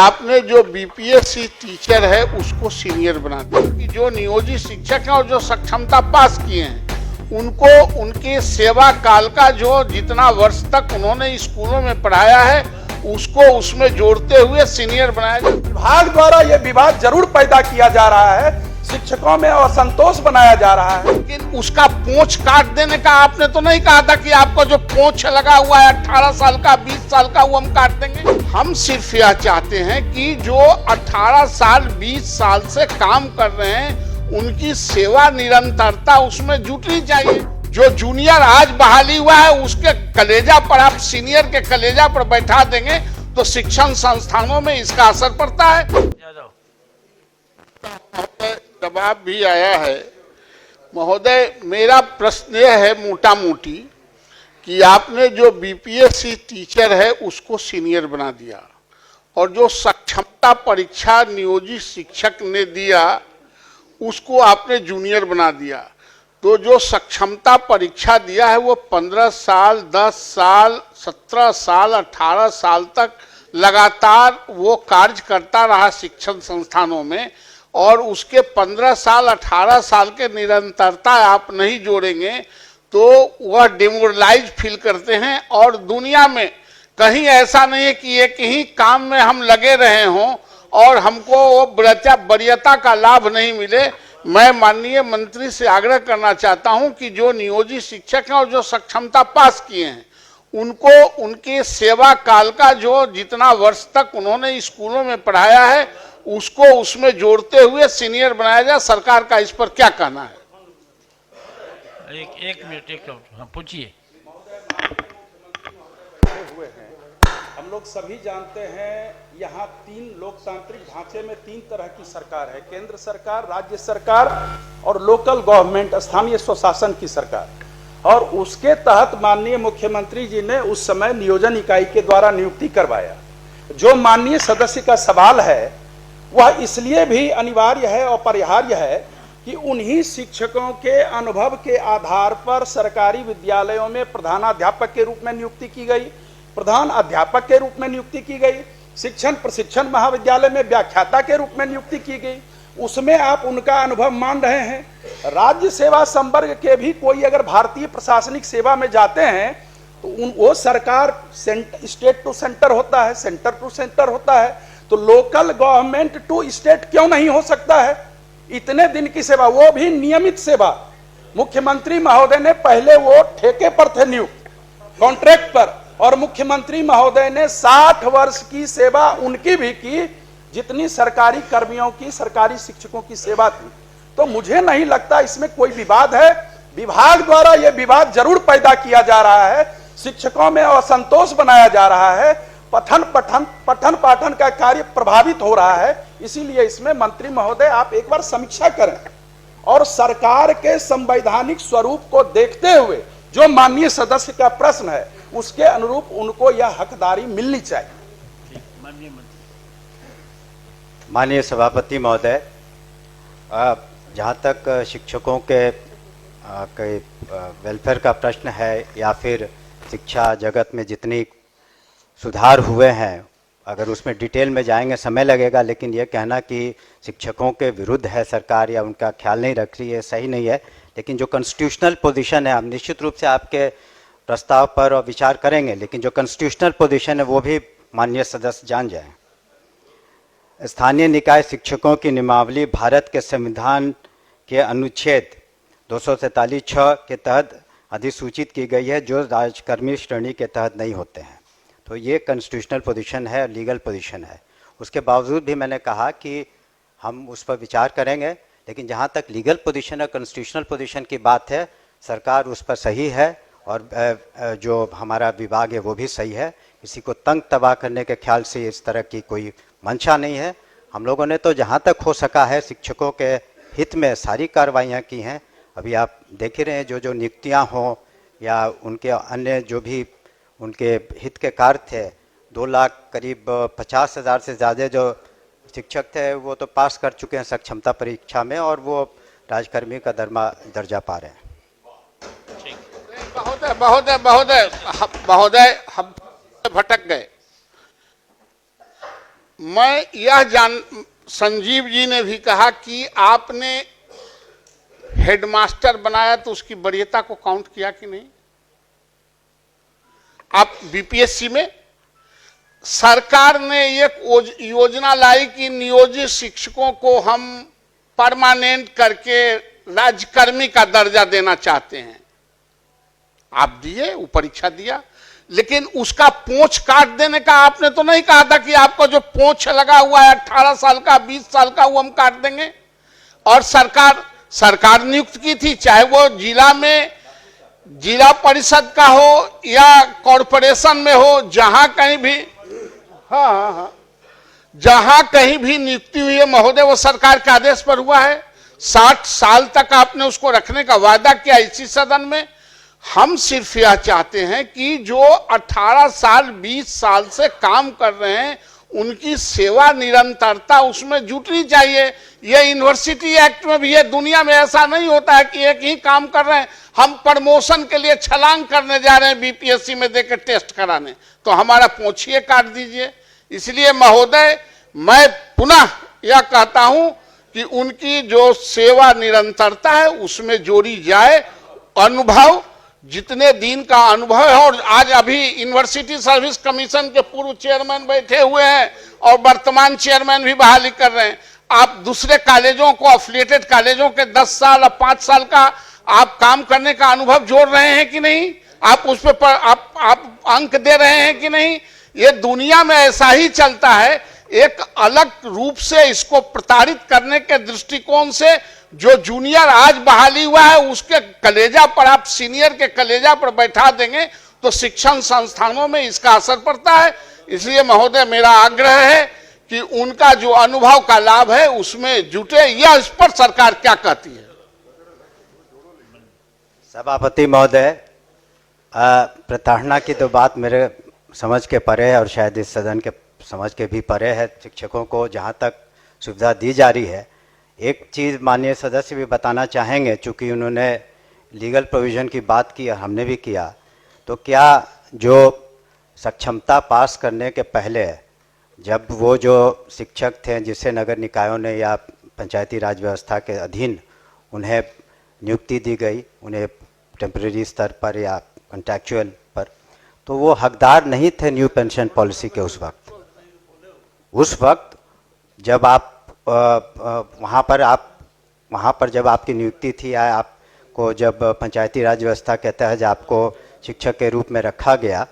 आपने जो BPSC teacher है उसको सीनियर बना दिया कि जो नियोजित शिक्षक हैं और जो सक्षमता पास किए हैं उनको उनके सेवा काल का जो जितना वर्ष तक उन्होंने स्कूलों में पढ़ाया है उसको उसमें जोड़ते हुए सीनियर बनाया जाए। विभाग द्वारा ये विवाद जरूर पैदा किया जा रहा है, शिक्षकों में असंतोष बनाया जा रहा है। लेकिन उसका पूंछ काट देने का आपने तो नहीं कहा था कि आपको जो पूंछ लगा हुआ है 18 साल का 20 साल का वो हम काट देंगे। हम सिर्फ यह चाहते हैं कि जो 18 साल 20 साल से काम कर रहे हैं उनकी सेवा निरंतरता उसमें जुटनी चाहिए। जो जूनियर आज बहाली हुआ है उसके कलेजा पर आप सीनियर के कलेजा पर बैठा देंगे तो शिक्षण संस्थानों में इसका असर पड़ता है। जवाब भी आया है महोदय। मेरा प्रश्न यह है मोटा मोटी कि आपने जो बीपीएससी टीचर है उसको सीनियर बना दिया और जो सक्षमता परीक्षा नियोजित शिक्षक ने दिया उसको आपने जूनियर बना दिया। तो जो सक्षमता परीक्षा दिया है वो 15 साल 10 साल 17 साल 18 साल तक लगातार वो कार्य करता रहा शिक्षण संस्थानों में और उसके 15 साल 18 साल के निरंतरता आप नहीं जोड़ेंगे तो वह डिमोरलाइज फील करते हैं। और दुनिया में कहीं ऐसा नहीं है कि एक ही काम में हम लगे रहे हों और हमको वो वरीयता का लाभ नहीं मिले। मैं माननीय मंत्री से आग्रह करना चाहता हूं कि जो नियोजित शिक्षक हैं और जो सक्षमता पास किए हैं उनको उनके सेवा काल का जो जितना वर्ष तक उन्होंने स्कूलों में पढ़ाया है उसको उसमें जोड़ते हुए सीनियर बनाया जाए। सरकार का इस पर क्या कहना है? एक मिनट पूछिए। हम लोग सभी जानते हैं यहाँ 3 लोकतांत्रिक ढांचे में 3 तरह की सरकार है, केंद्र सरकार, राज्य सरकार और लोकल गवर्नमेंट स्थानीय स्वशासन की सरकार। और उसके तहत माननीय मुख्यमंत्री जी ने उस समय नियोजन इकाई के द्वारा नियुक्ति करवाया। जो माननीय सदस्य का सवाल है वह इसलिए भी अनिवार्य है और अपरिहार्य है कि उन्हीं शिक्षकों के अनुभव के आधार पर सरकारी विद्यालयों में प्रधानाध्यापक के रूप में नियुक्ति की गई, प्रधान अध्यापक के रूप में नियुक्ति की गई, शिक्षण प्रशिक्षण महाविद्यालय में व्याख्याता के रूप में नियुक्ति की गई। उसमें आप उनका अनुभव मान रहे हैं। राज्य सेवा संवर्ग के भी कोई अगर भारतीय प्रशासनिक सेवा में जाते हैं तो वो सरकार स्टेट टू सेंटर होता है, सेंटर टू सेंटर होता है। तो लोकल गवर्नमेंट टू स्टेट क्यों नहीं हो सकता है? इतने दिन की सेवा, वो भी नियमित सेवा। मुख्यमंत्री महोदय ने पहले वो ठेके पर थे नियुक्त, कॉन्ट्रैक्ट पर, और मुख्यमंत्री महोदय ने 60 वर्ष की सेवा उनकी भी की जितनी सरकारी कर्मियों की, सरकारी शिक्षकों की सेवा थी। तो मुझे नहीं लगता इसमें कोई विवाद है। विभाग द्वारा यह विवाद जरूर पैदा किया जा रहा है, शिक्षकों में असंतोष बनाया जा रहा है, पठन पाठन का कार्य प्रभावित हो रहा है। इसीलिए इसमें मंत्री महोदय आप एक बार समीक्षा करें और सरकार के संवैधानिक स्वरूप को देखते हुए जो माननीय सदस्य का प्रश्न है उसके अनुरूप उनको यह हकदारी मिलनी चाहिए। माननीय सभापति महोदय, जहाँ तक शिक्षकों के वेलफेयर का प्रश्न है या फिर शिक्षा जगत में जितनी सुधार हुए हैं, अगर उसमें डिटेल में जाएंगे समय लगेगा, लेकिन ये कहना कि शिक्षकों के विरुद्ध है सरकार या उनका ख्याल नहीं रख रही है सही नहीं है। लेकिन जो कॉन्स्टिट्यूशनल पोजीशन है, हम निश्चित रूप से आपके प्रस्ताव पर विचार करेंगे, लेकिन जो कॉन्स्टिट्यूशनल पोजीशन है वो भी माननीय सदस्य जान जाएं। स्थानीय निकाय शिक्षकों की नियमावली भारत के संविधान के अनुच्छेद 243(6) के तहत अधिसूचित की गई है, जो राजकर्मी श्रेणी के तहत नहीं होते हैं। तो ये कॉन्स्टिट्यूशनल पोजीशन है, लीगल पोजीशन है। उसके बावजूद भी मैंने कहा कि हम उस पर विचार करेंगे, लेकिन जहाँ तक लीगल पोजीशन और कॉन्स्टिट्यूशनल पोजीशन की बात है, सरकार उस पर सही है और जो हमारा विभाग है वो भी सही है। किसी को तंग तबाह करने के ख्याल से इस तरह की कोई मंशा नहीं है। हम लोगों ने तो जहाँ तक हो सका है शिक्षकों के हित में सारी कार्रवाइयाँ की हैं। अभी आप देख ही रहे हैं, जो नियुक्तियाँ हों या उनके अन्य जो भी उनके हित के कार्य थे, 2 लाख करीब 50,000 से ज़्यादा जो शिक्षक थे वो तो पास कर चुके हैं सक्षमता परीक्षा में और वो राजकर्मी का दर्जा पा रहे हैं। महोदय हम भटक गए। मैं संजीव जी ने भी कहा कि आपने हेडमास्टर बनाया तो उसकी वरीयता को काउंट किया कि नहीं? आप बीपीएससी में सरकार ने एक योजना लाई कि नियोजित शिक्षकों को हम परमानेंट करके राज्यकर्मी का दर्जा देना चाहते हैं। आप दिए, वो परीक्षा दिया, लेकिन उसका पोंछ काट देने का आपने तो नहीं कहा था कि आपका जो पोंछ लगा हुआ है 18 साल का 20 साल का वो हम काट देंगे। और सरकार नियुक्त की थी, चाहे वो जिला में जिला परिषद का हो या कॉरपोरेशन में हो, जहां कहीं भी हाँ जहां कहीं भी नियुक्ति हुई है महोदय वो सरकार के आदेश पर हुआ है। 60 साल तक आपने उसको रखने का वादा किया इसी सदन में। हम सिर्फ यह चाहते हैं कि जो 18 साल 20 साल से काम कर रहे हैं उनकी सेवा निरंतरता उसमें जुटनी चाहिए। यह यूनिवर्सिटी एक्ट में भी है, दुनिया में ऐसा नहीं होता है कि एक ही काम कर रहे हैं, हम प्रमोशन के लिए छलांग करने जा रहे हैं बीपीएससी में देकर टेस्ट कराने, तो हमारा पोंछिए काट दीजिए। इसलिए महोदय मैं पुनः यह कहता हूं कि उनकी जो सेवा निरंतरता है उसमें जोड़ी जाए। अनुभव, जितने दिन का अनुभव है, और आज अभी यूनिवर्सिटी सर्विस कमीशन के पूर्व चेयरमैन बैठे हुए हैं और वर्तमान चेयरमैन भी बहाली कर रहे हैं। आप दूसरे कॉलेजों को, एफिलिएटेड कॉलेजों के 10 साल और 5 साल का आप काम करने का अनुभव जोड़ रहे हैं कि नहीं? आप उस पर आप अंक दे रहे हैं कि नहीं? ये दुनिया में ऐसा ही चलता है। एक अलग रूप से इसको प्रताड़ित करने के दृष्टिकोण से जो जूनियर आज बहाली हुआ है उसके कलेजा पर, आप सीनियर के कलेजा पर बैठा देंगे तो शिक्षण संस्थानों में इसका असर पड़ता है। इसलिए महोदय मेरा आग्रह है कि उनका जो अनुभव का लाभ है उसमें जुटे। यह इस पर सरकार क्या कहती है? सभापति महोदय, प्रताड़ना की तो बात मेरे समझ के परे है और शायद इस सदन के समझ के भी परे है। शिक्षकों को जहाँ तक सुविधा दी जा रही है, एक चीज़ माननीय सदस्य भी बताना चाहेंगे, चूँकि उन्होंने लीगल प्रोविज़न की बात की और हमने भी किया, तो क्या जो सक्षमता पास करने के पहले जब वो जो शिक्षक थे जिसे नगर निकायों ने या पंचायती राज व्यवस्था के अधीन उन्हें नियुक्ति दी गई, उन्हें टेम्परेरी स्तर पर या कॉन्ट्रैक्चुअल पर, तो वो हकदार नहीं थे न्यू पेंशन पॉलिसी के उस वक्त जब आप वहाँ पर जब आपकी नियुक्ति थी या आपको जब पंचायती राज व्यवस्था के तहत आपको शिक्षक के रूप में रखा गया,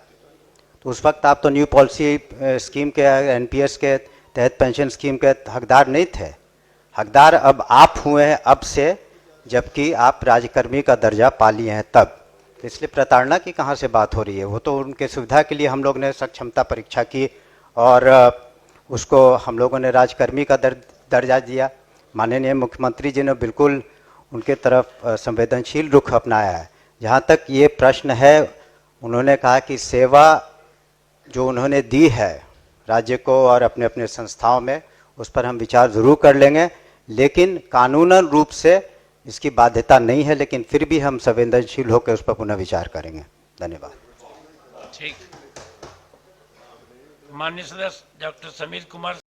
तो उस वक्त आप तो न्यू पॉलिसी स्कीम के एनपीएस के तहत पेंशन स्कीम के हकदार नहीं थे। हकदार अब आप हुए हैं अब से, जबकि आप राज्यकर्मी का दर्जा पा लिए हैं तब। तो इसलिए प्रताड़ना की कहाँ से बात हो रही है? वो तो उनके सुविधा के लिए हम लोग ने सक्षमता परीक्षा की और उसको हम लोगों ने राज्यकर्मी का दर्जा दिया। माननीय मुख्यमंत्री जी ने बिल्कुल उनके तरफ संवेदनशील रुख अपनाया है। जहाँ तक ये प्रश्न है, उन्होंने कहा कि सेवा जो उन्होंने दी है राज्य को और अपने अपने संस्थाओं में, उस पर हम विचार ज़रूर कर लेंगे, लेकिन कानूनन रूप से इसकी बाध्यता नहीं है, लेकिन फिर भी हम संवेदनशील होकर उस पर पुनः विचार करेंगे। धन्यवाद। ठीक। माननीय सदस्य डॉक्टर समीर कुमार